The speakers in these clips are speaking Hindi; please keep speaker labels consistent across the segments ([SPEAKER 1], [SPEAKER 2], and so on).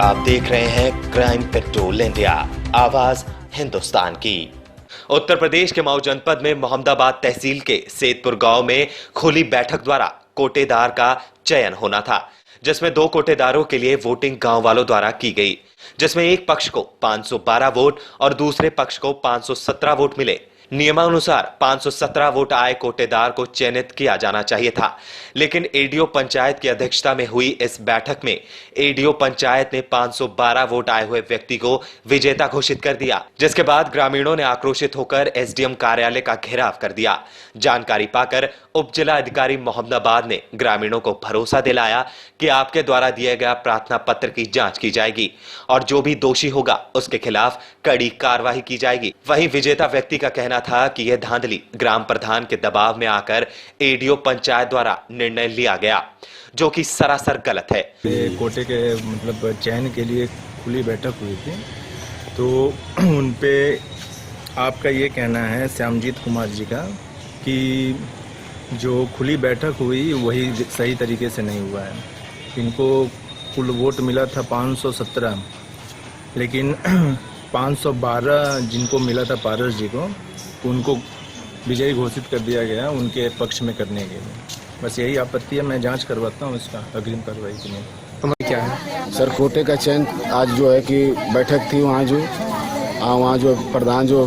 [SPEAKER 1] आप देख रहे हैं क्राइम पेट्रोल इंडिया, आवाज हिंदुस्तान की। उत्तर प्रदेश के मऊ जनपद में मोहम्मदाबाद तहसील के सेतपुर गांव में खुली बैठक द्वारा कोटेदार का चयन होना था, जिसमें 2 कोटेदारों के लिए वोटिंग गांव वालों द्वारा की गई, जिसमें एक पक्ष को 512 वोट और दूसरे पक्ष को 517 वोट मिले। नियमानुसार 517 वोट आए कोटेदार को चयनित किया जाना चाहिए था, लेकिन एडीओ पंचायत की अध्यक्षता में हुई इस बैठक में एडीओ पंचायत ने 512 वोट आए हुए व्यक्ति को विजेता घोषित कर दिया, जिसके बाद ग्रामीणों ने आक्रोशित होकर एसडीएम कार्यालय का घेराव कर दिया। जानकारी पाकर उप जिला अधिकारी मोहम्मदाबाद ने ग्रामीणों को भरोसा दिलाया कि आपके द्वारा दिए गया प्रार्थना पत्र की जांच की जाएगी और जो भी दोषी होगा उसके खिलाफ कड़ी कार्रवाई की जाएगी। वहीं विजेता व्यक्ति का कहना था कि यह धांधली ग्राम प्रधान के दबाव में आकर एडीओ पंचायत द्वारा निर्णय लिया गया, जो कि सरासर गलत है।
[SPEAKER 2] कोटे के मतलब चयन के लिए खुली बैठक हुई थी, तो उनपे आपका ये कहना है श्यामजीत कुमार जी का कि जो खुली बैठक हुई वही सही तरीके से नहीं हुआ है। इनको कुल वोट मिला था 517, लेकिन 512 जिनको मिला था पारस जी को, उनको विजयी घोषित कर दिया गया उनके पक्ष में करने के लिए। बस यही आपत्ति है, मैं जांच करवाता हूँ इसका अग्रिम कार्रवाई के लिए।
[SPEAKER 3] हमारी क्या है सर, कोटे का चयन आज जो है कि बैठक थी, वहाँ जो प्रधान जो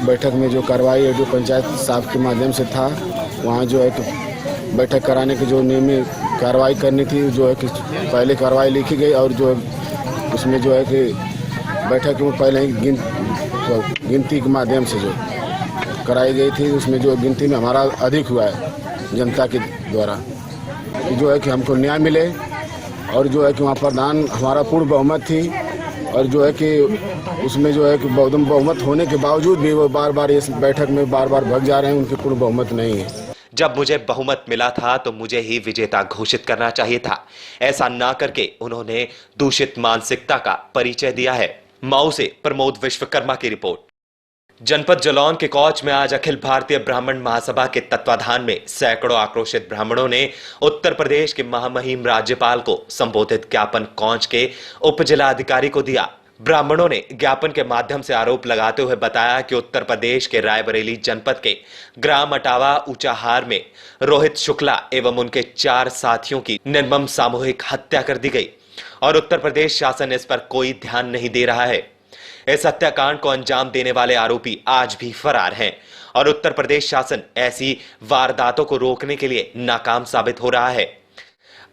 [SPEAKER 3] बैठक में जो कार्रवाई है जो पंचायत साहब के माध्यम से था, वहाँ जो है कि बैठक कराने की जो नियमित कार्रवाई करनी थी, जो है कि पहले कार्रवाई लिखी गई और जो उसमें जो है कि बैठक में पहले ही गिनती के माध्यम से जो कराई गई थी, उसमें जो गिनती में हमारा अधिक हुआ है जनता के द्वारा, जो है कि हमको न्याय मिले और जो है कि वहाँ प्रधान हमारा पूर्ण बहुमत थी और जो है कि उसमें जो है कि बहुमत होने के बावजूद भी वो बार बार इस बैठक में बार भग जा रहे हैं, उनके पूर्ण बहुमत नहीं है।
[SPEAKER 1] जब मुझे बहुमत मिला था तो मुझे ही विजेता घोषित करना चाहिए था। ऐसा ना करके उन्होंने दूषित मानसिकता का परिचय दिया है। मऊ से प्रमोद विश्वकर्मा की रिपोर्ट। जनपद जलौन के कौच में आज अखिल भारतीय ब्राह्मण महासभा के तत्वाधान में सैकड़ों आक्रोशित ब्राह्मणों ने उत्तर प्रदेश के महामहिम राज्यपाल को संबोधित ज्ञापन कौच के उप जिलाधिकारी को दिया। ब्राह्मणों ने ज्ञापन के माध्यम से आरोप लगाते हुए बताया कि उत्तर प्रदेश के रायबरेली जनपद के ग्राम अटावा ऊंचाहार में रोहित शुक्ला एवं उनके 4 साथियों की निर्मम सामूहिक हत्या कर दी गई और उत्तर प्रदेश शासन इस पर कोई ध्यान नहीं दे रहा है। इस हत्याकांड को अंजाम देने वाले आरोपी आज भी फरार हैं और उत्तर प्रदेश शासन ऐसी वारदातों को रोकने के लिए नाकाम साबित हो रहा है।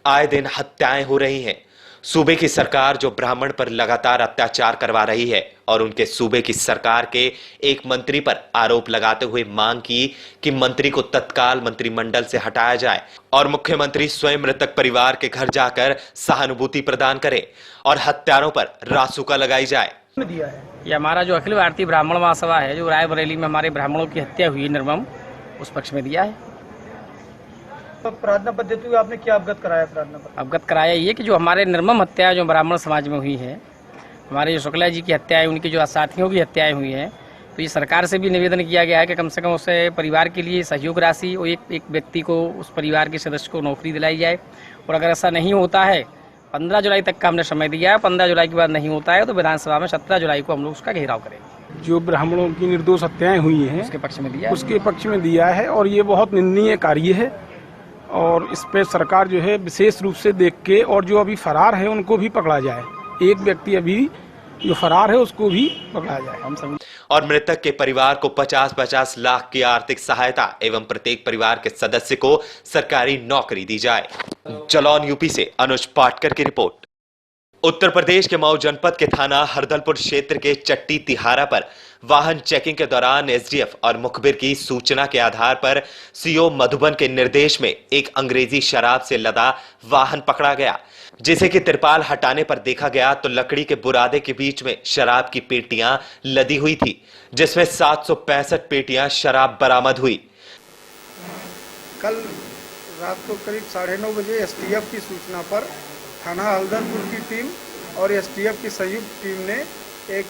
[SPEAKER 1] आए दिन हत्याएं हो रही हैं। सूबे की सरकार जो ब्राह्मण पर लगातार अत्याचार करवा रही है और उनके सूबे की सरकार के एक मंत्री पर आरोप लगाते हुए मांग की कि मंत्री को तत्काल मंत्रिमंडल से हटाया जाए और मुख्यमंत्री स्वयं मृतक परिवार के घर जाकर सहानुभूति प्रदान करे और हत्यारों पर रासुका लगाई जाए।
[SPEAKER 4] ये हमारा जो अखिल भारतीय ब्राह्मण महासभा है, जो रायबरेली में हमारे ब्राह्मणों की हत्या हुई निर्मम, उस पक्ष में दिया है।
[SPEAKER 5] तो प्रार्थना पद्धति आपने क्या अवगत कराया?
[SPEAKER 4] अवगत कराया ये कि जो हमारे निर्मम हत्या जो ब्राह्मण समाज में हुई है, हमारे जो शुक्ला जी की हत्या है, उनकी जो साथियों की हत्याएं हुई हैं, तो ये सरकार से भी निवेदन किया गया है कि कम से कम उसे परिवार के लिए सहयोग राशि और एक व्यक्ति को, उस परिवार के सदस्य को नौकरी दिलाई जाए। और अगर ऐसा नहीं होता है, 15 जुलाई तक का हमने समय दिया है, 15 जुलाई के बाद नहीं होता है तो विधानसभा में 17 जुलाई को हम लोग उसका घेराव करेंगे।
[SPEAKER 6] जो ब्राह्मणों की निर्दोष हत्याएं हुई हैं
[SPEAKER 4] उसके पक्ष में दिया,
[SPEAKER 6] उसके पक्ष में दिया है और ये बहुत निंदनीय कार्य है और इस पे सरकार जो है विशेष रूप से देख के, और जो अभी फरार है उनको भी पकड़ा जाए। एक व्यक्ति अभी जो फरार है उसको भी पकड़ा जाए। हम सभी
[SPEAKER 1] और मृतक के परिवार को 50-50 लाख की आर्थिक सहायता एवं प्रत्येक परिवार के सदस्य को सरकारी नौकरी दी जाए। जलौन यूपी से अनुज पाटकर की रिपोर्ट। उत्तर प्रदेश के मऊ जनपद के थाना हरदलपुर क्षेत्र के चट्टी तिहारा पर वाहन चेकिंग के दौरान एसडीएफ और मुखबिर की सूचना के आधार पर सीओ मधुबन के निर्देश में एक अंग्रेजी शराब से लदा वाहन पकड़ा गया, जिसे कि तिरपाल हटाने पर देखा गया तो लकड़ी के बुरादे के बीच में शराब की पेटियां लदी हुई थी, जिसमें 765 पेटियां शराब बरामद हुई।
[SPEAKER 5] कल रात को करीब 9:30 बजे एसटीएफ की सूचना पर थाना हरदलपुर की टीम और एसटीएफ की संयुक्त टीम ने एक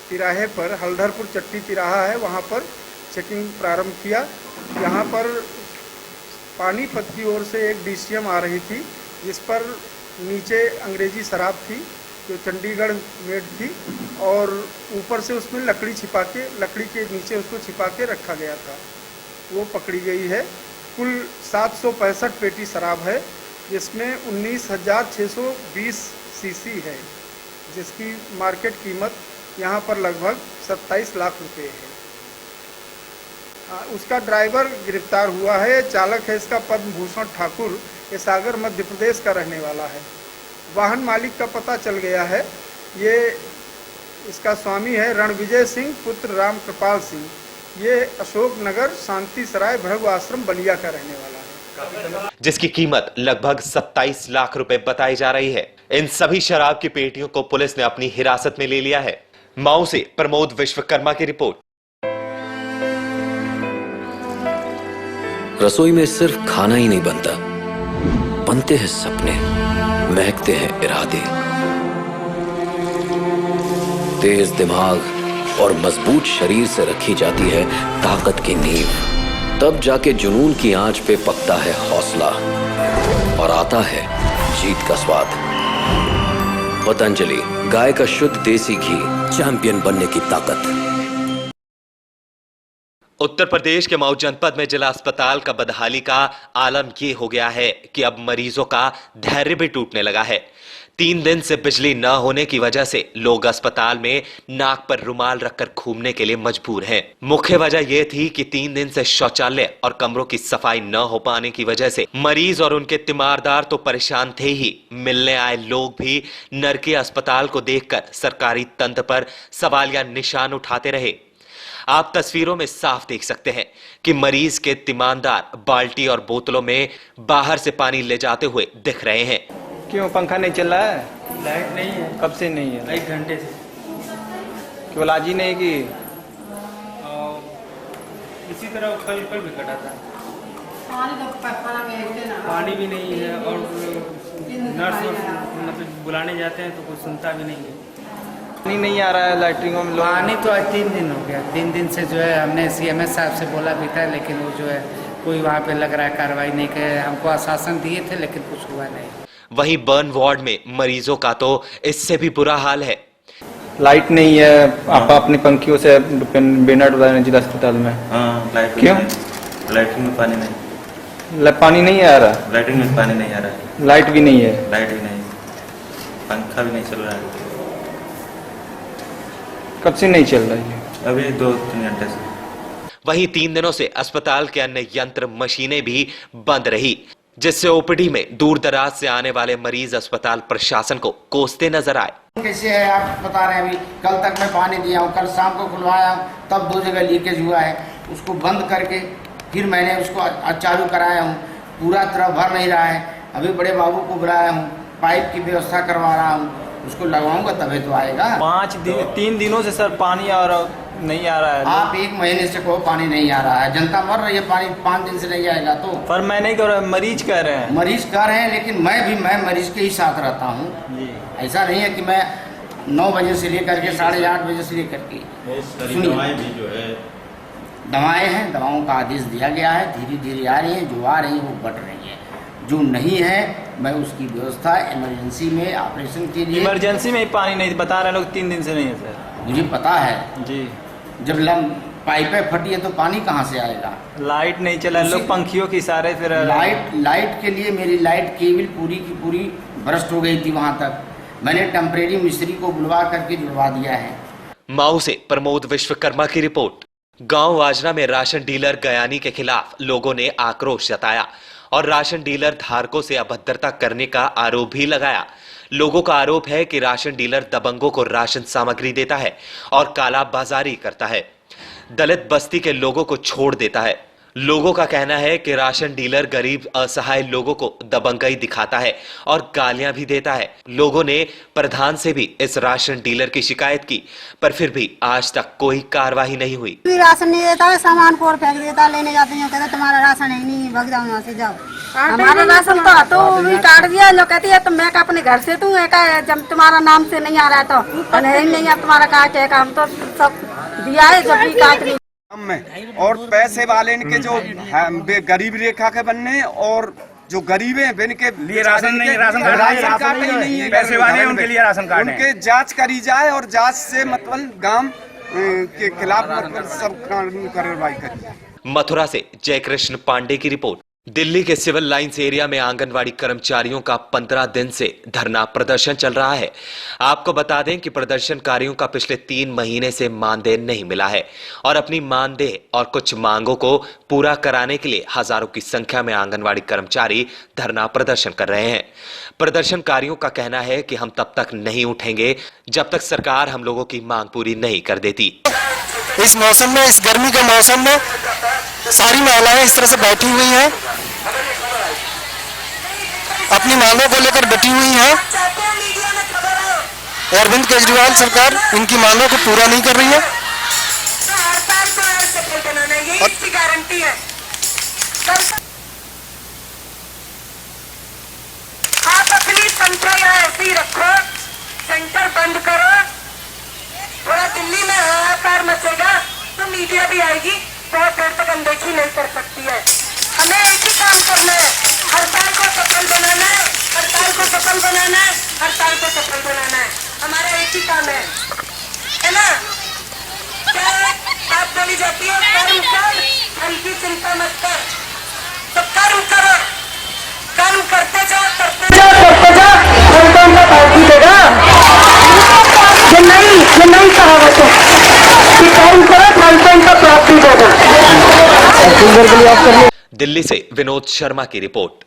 [SPEAKER 5] तिराहे पर, हल्दरपुर चट्टी तिराहा है, वहां पर चेकिंग प्रारंभ किया। यहाँ पर पानीपत की ओर से एक डीसीएम आ रही थी, जिस पर नीचे अंग्रेजी शराब थी जो चंडीगढ़ मेड थी, और ऊपर से उसमें लकड़ी के नीचे उसको छिपा के रखा गया था, वो पकड़ी गई है। कुल 765 पेटी शराब है, जिसमें 19,620 सीसी है, जिसकी मार्केट कीमत यहाँ पर लगभग 27 लाख रुपए है। उसका ड्राइवर गिरफ्तार हुआ है। चालक है इसका पद्म भूषण ठाकुर, ये सागर मध्य प्रदेश का रहने वाला है। वाहन मालिक का पता चल गया है, ये इसका स्वामी है रणविजय सिंह पुत्र राम कृपाल सिंह, ये अशोक नगर शांति सराय भृगु आश्रम बलिया का रहने वाला है,
[SPEAKER 1] जिसकी कीमत लगभग 27 लाख रुपए बताई जा रही है। इन सभी शराब की पेटियों को पुलिस ने अपनी हिरासत में ले लिया है। मऊ से प्रमोद विश्वकर्मा की रिपोर्ट।
[SPEAKER 7] रसोई में सिर्फ खाना ही नहीं बनता, बनते हैं सपने, महकते हैं इरादे। तेज दिमाग और मजबूत शरीर से रखी जाती है ताकत की नींव, तब जाके जुनून की आंच पे पकता है हौसला और आता है जीत का स्वाद। पतंजलि गाय का शुद्ध देसी घी, चैंपियन बनने की ताकत।
[SPEAKER 1] उत्तर प्रदेश के मऊ जनपद में जिला अस्पताल का बदहाली का आलम यह हो गया है कि अब मरीजों का धैर्य भी टूटने लगा है। 3 दिन से बिजली न होने की वजह से लोग अस्पताल में नाक पर रुमाल रखकर घूमने के लिए मजबूर हैं। मुख्य वजह यह थी कि 3 दिन से शौचालय और कमरों की सफाई न हो पाने की वजह से मरीज और उनके तीमारदार तो परेशान थे ही, मिलने आए लोग भी नरकी अस्पताल को देखकर सरकारी तंत्र पर सवालिया निशान उठाते रहे। आप तस्वीरों में साफ देख सकते हैं कि मरीज के तीमारदार बाल्टी और बोतलों में बाहर से पानी ले जाते हुए दिख रहे हैं।
[SPEAKER 8] क्यों पंखा नहीं चल रहा है?
[SPEAKER 4] लाइट नहीं है।
[SPEAKER 8] कब से नहीं है?
[SPEAKER 4] 1 घंटे से।
[SPEAKER 8] केवल आज ही नहीं कि
[SPEAKER 4] और इसी तरह कल भी कटा था। पानी भी नहीं है और नर्स मतलब बुलाने जाते हैं तो कोई सुनता भी नहीं है।
[SPEAKER 8] पानी नहीं आ रहा है लैट्रिनों में।
[SPEAKER 9] पानी तो आज 3 दिन हो गया। 3 दिन से जो है हमने CMS साहब से बोला भी था, लेकिन वो जो है कोई वहाँ पे लग रहा है कार्रवाई नहीं करे। हमको आश्वासन दिए थे लेकिन कुछ हुआ नहीं।
[SPEAKER 1] वहीं बर्न वार्ड में मरीजों का तो इससे भी बुरा हाल है।
[SPEAKER 8] लाइट नहीं है, आप अपनी पंखियों से बेना डुला रहे जिला अस्पताल में।
[SPEAKER 10] हाँ, लाइट
[SPEAKER 8] क्यों?
[SPEAKER 10] लाइटिंग में पानी नहीं,
[SPEAKER 8] पानी नहीं आ रहा।
[SPEAKER 10] लाइटिंग में पानी नहीं आ रहा है,
[SPEAKER 8] लाइट भी नहीं है,
[SPEAKER 10] लाइट भी नहीं, पंखा भी नहीं चल रहा है।
[SPEAKER 8] कब से नहीं चल रहा है?
[SPEAKER 10] अभी 2-3 घंटे से।
[SPEAKER 1] वहीं 3 दिनों से अस्पताल के अन्य यंत्र मशीनें भी बंद रही, जिससे ओपीडी में दूर दराज से आने वाले मरीज अस्पताल प्रशासन को कोसते नजर आए।
[SPEAKER 9] कैसे है आप बता रहे हैं? अभी कल तक मैं पानी दिया हूँ, कल शाम को खुलवाया हूँ, तब 2 जगह लीकेज हुआ है। उसको बंद करके फिर मैंने उसको चालू कराया हूँ, पूरा तरह भर नहीं रहा है। अभी बड़े बाबू को बुलाया हूँ, पाइप की व्यवस्था करवा रहा हूँ, उसको लगवाऊंगा तभी तो आएगा।
[SPEAKER 8] 3 दिनों से सर पानी नहीं आ रहा है।
[SPEAKER 9] आप 1 महीने से कहो पानी नहीं आ रहा है, जनता मर रही है, पानी 5 दिन से नहीं आएगा तो।
[SPEAKER 8] पर मैं नहीं कह रहा, मरीज कह रहे हैं।
[SPEAKER 9] मरीज कह रहे हैं, लेकिन मैं मरीज के ही साथ रहता हूँ। ऐसा नहीं है कि मैं 9 बजे से लेकर के 8:30 बजे से लेकर के।
[SPEAKER 10] दवाएं भी जो है,
[SPEAKER 9] दवाएं हैं, दवाओं का आदेश दिया गया है, धीरे धीरे आ रही हैं, जो आ रही हैं वो बढ़ रही है। जो नहीं है मैं उसकी व्यवस्था इमरजेंसी में ऑपरेशन के लिए।
[SPEAKER 8] इमरजेंसी में ही पानी नहीं बता रहे लोग, 3 दिन से नहीं है सर।
[SPEAKER 9] मुझे पता है
[SPEAKER 8] जी।
[SPEAKER 9] जब पाइपें फटी है तो पानी कहाँ से आएगा?
[SPEAKER 8] लाइट नहीं चला, लोग पंखियों के इशारे फिर।
[SPEAKER 9] लाइट के लिए मेरी लाइट केबल पूरी की पूरी बरस्ट हो गई थी। वहाँ तक मैंने टेम्परेरी मिस्त्री को बुलवा करके जुड़वा दिया है।
[SPEAKER 1] मऊ से प्रमोद विश्वकर्मा की रिपोर्ट। गांव वाजना में राशन डीलर गयानी के खिलाफ लोगों ने आक्रोश जताया और राशन डीलर धारकों से अभद्रता करने का आरोप भी लगाया। लोगों का आरोप है कि राशन डीलर दबंगों को राशन सामग्री देता है और काला बाजारी करता है, दलित बस्ती के लोगों को छोड़ देता है। लोगों का कहना है कि राशन डीलर गरीब असहाय लोगों को दबंगई दिखाता है और गालियां भी देता है। लोगों ने प्रधान से भी इस राशन डीलर की शिकायत की, पर फिर भी आज तक कोई कार्रवाई नहीं हुई।
[SPEAKER 11] राशन नहीं देता है, सामान को फेंक देता है, लेने जाते हैं कहते तुम्हारा राशन है नहीं, भाग जाओ यहाँ से, जाओ। हमारा राशन तो भी काट दिया। लोग कहती है तो मैं अपने घर से तू जब तुम्हारा नाम से नहीं आ रहा है तो नहीं अब तुम्हारा काटेगा। हम तो सब दिया है, जब भी काट
[SPEAKER 5] में और पैसे वाले के जो गरीब रेखा के बनने और जो गरीब हैं इनके
[SPEAKER 6] लिए राशन नहीं, राशन
[SPEAKER 5] कार्ड ही नहीं है,
[SPEAKER 6] पैसे वाले हैं उनके लिए राशन कार्ड है।
[SPEAKER 5] उनके जांच करी जाए और जांच से मतलब गांव के खिलाफ मतलब सब कानूनी कार्रवाई करी जाए।
[SPEAKER 1] मथुरा से जयकृष्ण पांडे की रिपोर्ट। दिल्ली के सिविल लाइंस एरिया में आंगनवाड़ी कर्मचारियों का 15 दिन से धरना प्रदर्शन चल रहा है। आपको बता दें कि प्रदर्शनकारियों का पिछले 3 महीने से मानदेय नहीं मिला है और अपनी मानदेय और कुछ मांगों को पूरा कराने के लिए हजारों की संख्या में आंगनवाड़ी कर्मचारी धरना प्रदर्शन कर रहे हैं। प्रदर्शनकारियों का कहना है कि हम तब तक नहीं उठेंगे जब तक सरकार हम लोगों की मांग पूरी नहीं कर देती।
[SPEAKER 12] इस मौसम में, इस गर्मी के मौसम में सारी महिलाएं इस तरह से बैठी हुई हैं, अपनी मांगों को लेकर डटी हुई हैं। अरविंद केजरीवाल सरकार इनकी मांगों को पूरा नहीं कर रही है।
[SPEAKER 11] गारंटी है। आप अपनी कंट्रोल ऐसे ही रखो, सेंटर बंद करो। थोड़ा दिल्ली में हाहाकार मचेगा तो मीडिया भी आएगी, बहुत देर तक अनदेखी नहीं कर सकती है। हमें एक ही काम करना है, हड़ताल को सफल बनाना है, हड़ताल को सफल बनाना है, हड़ताल को सफल बनाना है। हमारा एक ही काम है ना? क्या बात बोली जाती है, कर्म कर, हल्की चिंता मत कर। तो कर्म करो, कर्म करते जाओ, करते जाओ, करते जाओ, फल का पार्टी देगा। ये नहीं कहावत है कि कर्म करो, फल का प्राप्ति देगा।
[SPEAKER 1] दिल्ली से विनोद शर्मा की रिपोर्ट।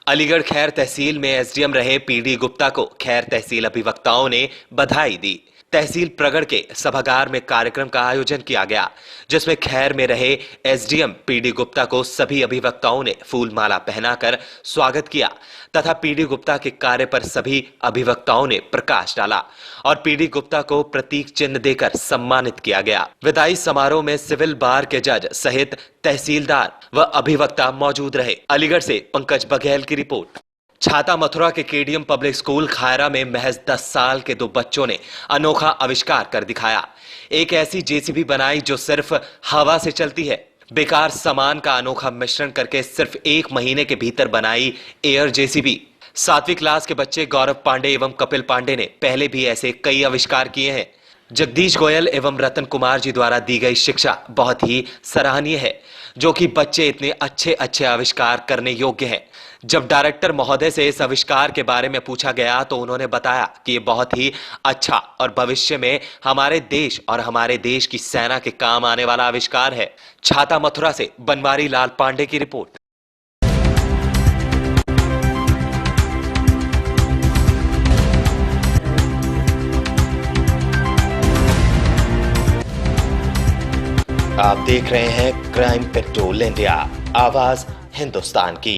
[SPEAKER 1] अलीगढ़ खैर तहसील में एसडीएम रहे पीडी गुप्ता को खैर तहसील अभिवक्ताओं ने बधाई दी। तहसील प्रगढ़ के सभागार में कार्यक्रम का आयोजन किया गया, जिसमें खैर में रहे एसडीएम पीडी गुप्ता को सभी अभिवक्ताओं ने फूलमाला पहनाकर स्वागत किया तथा पीडी गुप्ता के कार्य पर सभी अभिवक्ताओं ने प्रकाश डाला और पीडी गुप्ता को प्रतीक चिन्ह देकर सम्मानित किया गया। विदाई समारोह में सिविल बार के जज सहित तहसीलदार व अभिवक्ता मौजूद रहे। अलीगढ़ से पंकज बघेल की रिपोर्ट। छाता मथुरा के केडीएम पब्लिक स्कूल खायरा में महज 10 साल के 2 बच्चों ने अनोखा आविष्कार कर दिखाया। एक ऐसी जेसीबी बनाई जो सिर्फ हवा से चलती है। बेकार सामान का अनोखा मिश्रण करके सिर्फ 1 महीने के भीतर बनाई एयर जेसीबी। 7वीं क्लास के बच्चे गौरव पांडे एवं कपिल पांडे ने पहले भी ऐसे कई आविष्कार किए हैं। जगदीश गोयल एवं रतन कुमार जी द्वारा दी गई शिक्षा बहुत ही सराहनीय है, जो कि बच्चे इतने अच्छे आविष्कार करने योग्य हैं। जब डायरेक्टर महोदय से इस आविष्कार के बारे में पूछा गया तो उन्होंने बताया कि ये बहुत ही अच्छा और भविष्य में हमारे देश और हमारे देश की सेना के काम आने वाला आविष्कार है। छाता मथुरा से बनवारी लाल पांडे की रिपोर्ट। आप देख रहे हैं क्राइम पेट्रोल इंडिया, आवाज हिंदुस्तान की।